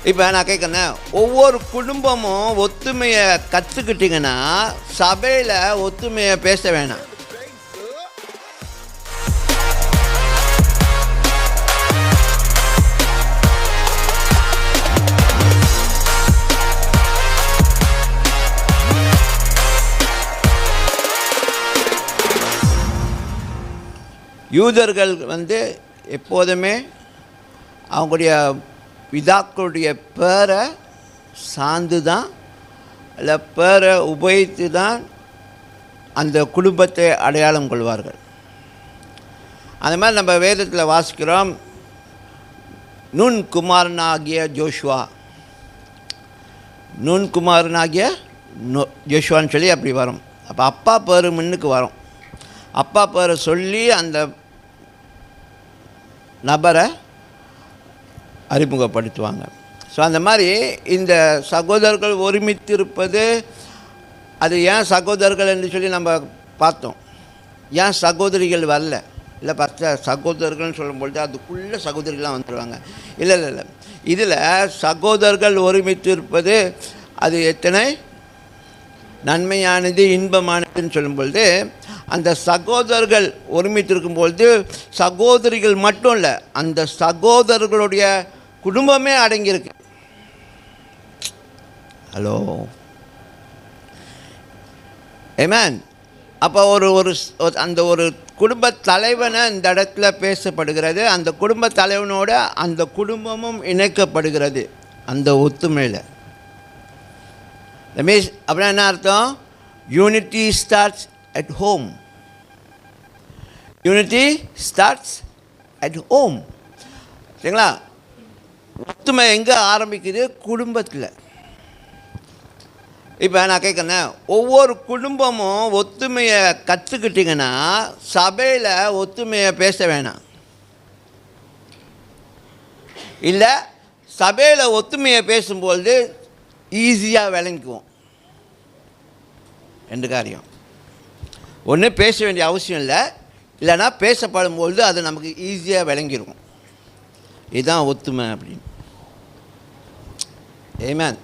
இப்போ நான் கேட்குறேன், ஒவ்வொரு குடும்பமும் ஒத்துமையை கற்றுக்கிட்டிங்கன்னா சபையில் ஒத்துமையை பேச வேணாம். யூதர்கள் எப்போதுமே அவங்களுடைய பிதாக்களுடைய பேரை சார்ந்து தான் இல்லை பேரை உபயோகித்து தான் அந்த குடும்பத்தை அடையாளம் கொள்வார்கள். அந்த மாதிரி நம்ம வேதத்தில் வாசிக்கிறோம், நூன் குமாரனாகிய ஜோஷுவா, நூன் குமாரனாகிய ஜோஷுவான்னு சொல்லி அப்படி வரும். அப்போ அப்பா பேர் முன்னுக்கு வரும். அப்பா பேரை சொல்லி அந்த நபரை அறிமுகப்படுத்துவாங்க. ஸோ அந்த மாதிரி இந்த சகோதரர்கள் ஒருமித்து இருப்பது, அது ஏன் சகோதரர்கள் என்று சொல்லி நம்ம பார்த்தோம். ஏன் சகோதரிகள் வரல? இல்லை சகோதரர்கள்னு சொல்லும்பொழுது அதுக்குள்ளே சகோதரிகள்லாம் வந்துடுவாங்க. இல்லை இல்லை இல்லை, இதில் சகோதரர்கள் ஒருமித்து இருப்பது அது எத்தனை நன்மையானது இன்பமானதுன்னு சொல்லும்பொழுது, அந்த சகோதரர்கள் ஒருமித்து இருக்கும்பொழுது சகோதரிகள் மட்டும் இல்லை, அந்த சகோதரர்களுடைய குடும்பமே அடங்கியிருக்கு. ஹலோ, ஆமென். அப்போ அந்த ஒரு குடும்ப தலைவனை இந்த இடத்துல பேசப்படுகிறது. அந்த குடும்ப தலைவனோட அந்த குடும்பமும் இணைக்கப்படுகிறது அந்த ஒத்துமையில். மீன்ஸ் அப்படின்னா என்ன அர்த்தம்? Unity starts at home. Unity starts at home. சரிங்களா? ஒத்துமை எங்கே ஆரம்பிக்குது? குடும்பத்தில். இப்போ நான் கேட்குறேன், ஒவ்வொரு குடும்பமும் ஒத்துமையை கற்றுக்கிட்டிங்கன்னா சபையில் ஒத்துமையை பேச வேணாம். இல்லை சபையில் ஒத்துமையை பேசும்போது ஈஸியாக விளங்குவோம். ரெண்டு காரியம், ஒன்று பேச வேண்டிய அவசியம் இல்லை, இல்லைன்னா பேசப்படும்பொழுது அது நமக்கு ஈஸியாக விளங்கிடும். இதுதான் ஒத்துமை அப்படின்னு. ஆமென்.